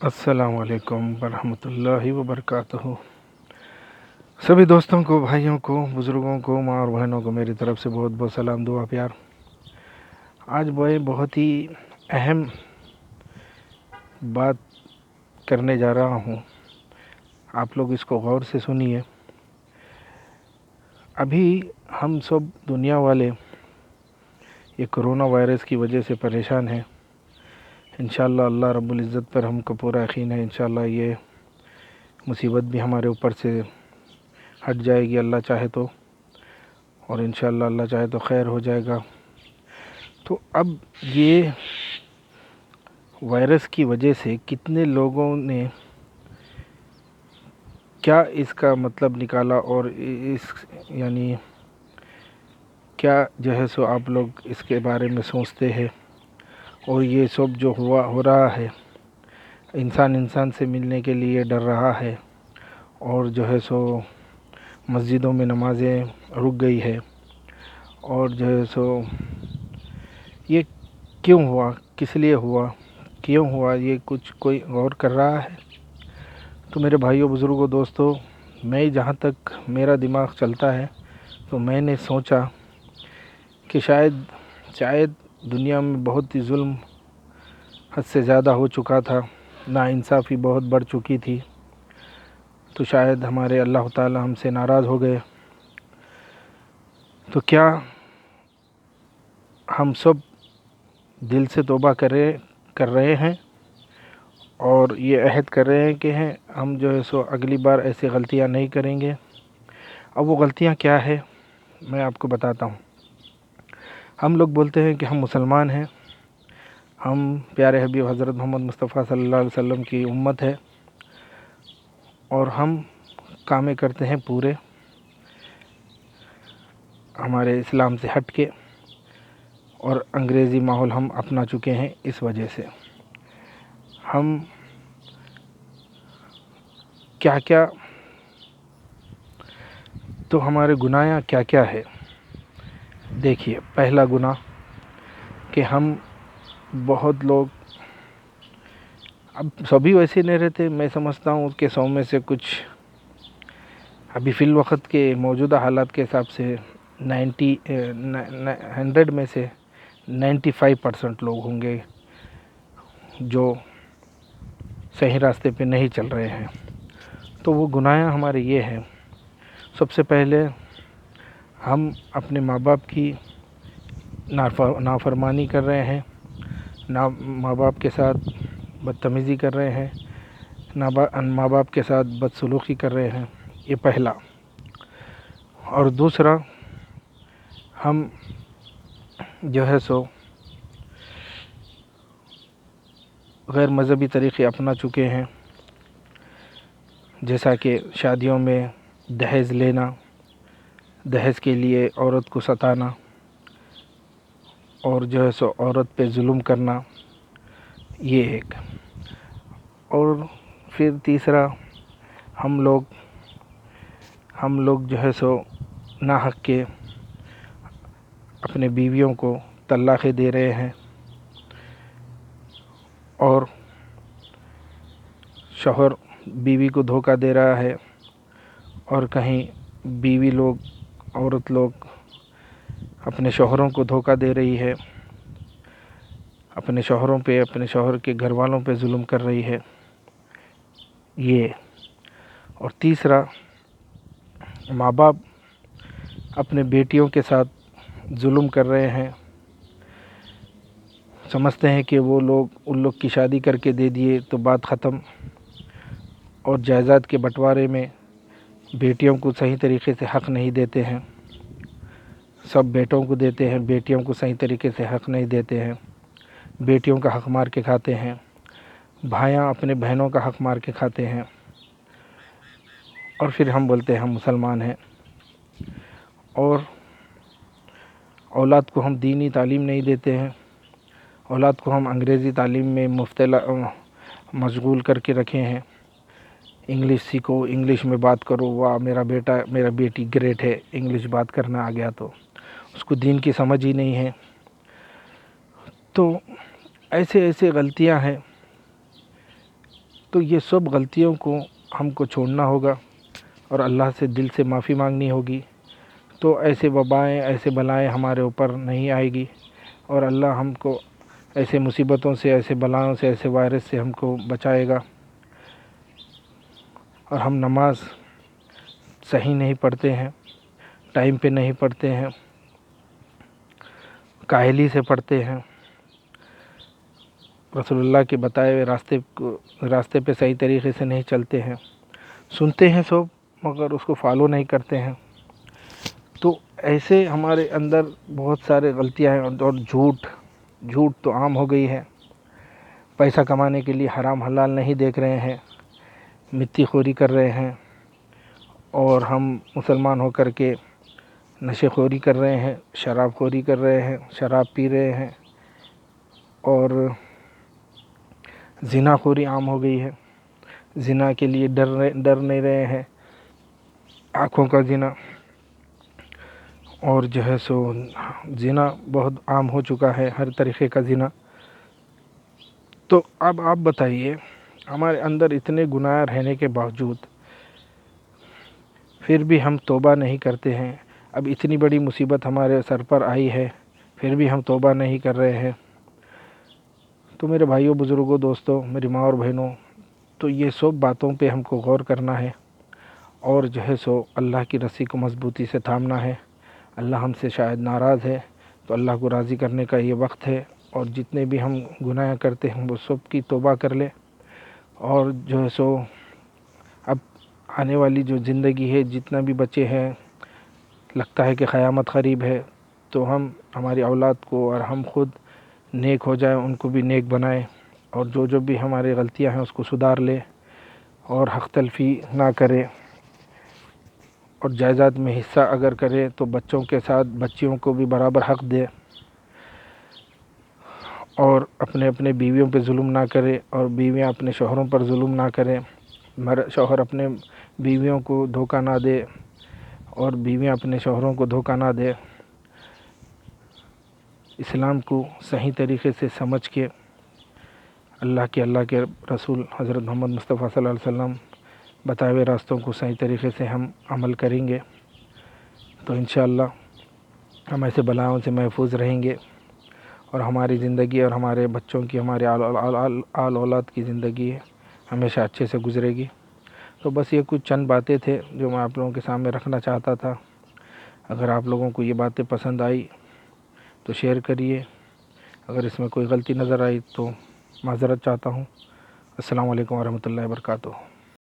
السلام علیکم ورحمۃ اللہ وبرکاتہ۔ سبھی دوستوں کو، بھائیوں کو، بزرگوں کو، ماں اور بہنوں کو میری طرف سے بہت بہت سلام، دعا، پیار۔ آج میں بہت ہی اہم بات کرنے جا رہا ہوں، آپ لوگ اس کو غور سے سنیے۔ ابھی ہم سب دنیا والے یہ کرونا وائرس کی وجہ سے پریشان ہیں۔ انشاءاللہ اللہ رب العزت پر ہم کو پورا یقین ہے، انشاءاللہ یہ مصیبت بھی ہمارے اوپر سے ہٹ جائے گی اللہ چاہے تو، اور انشاءاللہ اللہ چاہے تو خیر ہو جائے گا۔ تو اب یہ وائرس کی وجہ سے کتنے لوگوں نے کیا اس کا مطلب نکالا، اور اس یعنی کیا جو ہے سو آپ لوگ اس کے بارے میں سوچتے ہیں، اور یہ سب جو ہو رہا ہے، انسان سے ملنے کے لیے ڈر رہا ہے، اور جو ہے سو مسجدوں میں نمازیں رک گئی ہے، اور جو ہے سو یہ کیوں ہوا، کس لیے ہوا، کیوں ہوا، یہ کچھ کوئی غور کر رہا ہے؟ تو میرے بھائیوں، بزرگوں، دوستوں، میں جہاں تک میرا دماغ چلتا ہے تو میں نے سوچا کہ شاید دنیا میں بہت ہی ظلم حد سے زیادہ ہو چکا تھا، ناانصافی بہت بڑھ چکی تھی، تو شاید ہمارے اللہ تعالی ہم سے ناراض ہو گئے۔ تو کیا ہم سب دل سے توبہ کر رہے ہیں، اور یہ عہد کر رہے ہیں کہ ہم جو ہے سو اگلی بار ایسی غلطیاں نہیں کریں گے؟ اب وہ غلطیاں کیا ہے میں آپ کو بتاتا ہوں۔ ہم لوگ بولتے ہیں کہ ہم مسلمان ہیں، ہم پیارے حبیب حضرت محمد مصطفیٰ صلی اللہ علیہ وسلم کی امت ہے، اور ہم کامیں کرتے ہیں پورے ہمارے اسلام سے ہٹ کے، اور انگریزی ماحول ہم اپنا چکے ہیں۔ اس وجہ سے ہم کیا تو ہمارے گناہ کیا ہے؟ دیکھیے، پہلا گناہ کہ ہم بہت لوگ، اب سبھی ویسے نہیں رہتے، میں سمجھتا ہوں کہ 100 میں سے کچھ، ابھی فی الوقت کے موجودہ حالات کے حساب سے 100 میں سے 95% لوگ ہوں گے جو صحیح راستے پہ نہیں چل رہے ہیں۔ تو وہ گناہ ہمارے یہ ہیں، سب سے پہلے ہم اپنے ماں باپ کی نافرمانی کر رہے ہیں، ماں باپ کے ساتھ بدتمیزی کر رہے ہیں، ماں باپ کے ساتھ بدسلوکی کر رہے ہیں، یہ پہلا۔ اور دوسرا، ہم جو ہے سو غیر مذہبی طریقے اپنا چکے ہیں، جیسا کہ شادیوں میں دہیز لینا، دہیز کے لیے عورت کو ستانا، اور جو ہے سو عورت پہ ظلم کرنا، یہ ایک۔ اور پھر تیسرا، ہم لوگ جو ہے سو ناحق کے اپنے بیویوں کو طلاقیں دے رہے ہیں، اور شوہر بیوی کو دھوکہ دے رہا ہے، اور کہیں بیوی لوگ، عورت لوگ اپنے شوہروں کو دھوکہ دے رہی ہے، اپنے شوہروں پہ، اپنے شوہر کے گھر والوں پہ ظلم کر رہی ہے، یہ۔ اور تیسرا، ماں باپ اپنے بیٹیوں کے ساتھ ظلم کر رہے ہیں، سمجھتے ہیں کہ وہ لوگ ان لوگ کی شادی کر کے دے دیے تو بات ختم، اور جائیداد کے بٹوارے میں بیٹیوں کو صحیح طریقے سے حق نہیں دیتے ہیں، سب بیٹوں کو دیتے ہیں، بیٹیوں کو صحیح طریقے سے حق نہیں دیتے ہیں، بیٹیوں کا حق مار کے کھاتے ہیں، بھائیاں اپنے بہنوں کا حق مار کے کھاتے ہیں، اور پھر ہم بولتے ہیں ہم مسلمان ہیں، اور اولاد کو ہم دینی تعلیم نہیں دیتے ہیں، اولاد کو ہم انگریزی تعلیم میں مشغول کر کے رکھے ہیں۔ انگلش سیکھو، انگلش میں بات کرو، واہ میرا بیٹا میرا بیٹی گریٹ ہے، انگلش بات کرنا آ گیا، تو اس کو دین کی سمجھ ہی نہیں ہے۔ تو ایسے غلطیاں ہیں تو یہ سب غلطیوں کو ہم کو چھوڑنا ہوگا اور اللہ سے دل سے معافی مانگنی ہوگی، تو ایسے وبائیں، ایسے بلائیں ہمارے اوپر نہیں آئے گی، اور اللہ ہم کو ایسے مصیبتوں سے، ایسے بلاؤں سے، ایسے وائرس سے ہم کو بچائے گا۔ اور ہم نماز صحیح نہیں پڑھتے ہیں، ٹائم پہ نہیں پڑھتے ہیں، کاہلی سے پڑھتے ہیں، رسول اللہ کے بتائے ہوئے راستے پہ صحیح طریقے سے نہیں چلتے ہیں، سنتے ہیں سب مگر اس کو فالو نہیں کرتے ہیں، تو ایسے ہمارے اندر بہت سارے غلطیاں ہیں۔ اور جھوٹ تو عام ہو گئی ہے، پیسہ کمانے کے لیے حرام حلال نہیں دیکھ رہے ہیں، مٹی خوری کر رہے ہیں، اور ہم مسلمان ہو کر کے نشے خوری کر رہے ہیں، شراب خوری کر رہے ہیں، شراب پی رہے ہیں، اور زنا خوری عام ہو گئی ہے، زنا کے لیے ڈر نہیں رہے ہیں، آنکھوں کا زنا، اور جو ہے سو زنا بہت عام ہو چکا ہے، ہر طریقے کا زنا۔ تو اب آپ بتائیے، ہمارے اندر اتنے گناہ رہنے کے باوجود پھر بھی ہم توبہ نہیں کرتے ہیں۔ اب اتنی بڑی مصیبت ہمارے سر پر آئی ہے، پھر بھی ہم توبہ نہیں کر رہے ہیں۔ تو میرے بھائیوں، بزرگوں، دوستوں، میری ماں اور بہنوں، تو یہ سب باتوں پہ ہم کو غور کرنا ہے، اور جو ہے سو اللہ کی رسی کو مضبوطی سے تھامنا ہے۔ اللہ ہم سے شاید ناراض ہے، تو اللہ کو راضی کرنے کا یہ وقت ہے، اور جتنے بھی ہم گناہ کرتے ہیں وہ سب کی توبہ کر لیں، اور جو ہے سو اب آنے والی جو زندگی ہے، جتنا بھی بچے ہیں، لگتا ہے کہ قیامت قریب ہے، تو ہم ہماری اولاد کو اور ہم خود نیک ہو جائیں، ان کو بھی نیک بنائیں، اور جو بھی ہماری غلطیاں ہیں اس کو سدھار لے، اور حق تلفی نہ کرے، اور جائیداد میں حصہ اگر کرے تو بچوں کے ساتھ بچیوں کو بھی برابر حق دے، اور اپنے بیویوں پہ ظلم نہ کرے، اور بیویاں اپنے شوہروں پر ظلم نہ کریں، شوہر اپنے بیویوں کو دھوکہ نہ دے، اور بیویاں اپنے شوہروں کو دھوکہ نہ دے۔ اسلام کو صحیح طریقے سے سمجھ کے اللہ کے رسول حضرت محمد مصطفیٰ صلی اللہ علیہ وسلم بتائے ہوئے راستوں کو صحیح طریقے سے ہم عمل کریں گے، تو انشاءاللہ ہم ایسے بلاؤں سے محفوظ رہیں گے، اور ہماری زندگی اور ہمارے بچوں کی، ہمارے آل اولاد کی زندگی ہمیشہ اچھے سے گزرے گی۔ تو بس یہ کچھ چند باتیں تھے جو میں آپ لوگوں کے سامنے رکھنا چاہتا تھا۔ اگر آپ لوگوں کو یہ باتیں پسند آئی تو شیئر کریے، اگر اس میں کوئی غلطی نظر آئی تو معذرت چاہتا ہوں۔ السلام علیکم ورحمۃ اللہ وبرکاتہ۔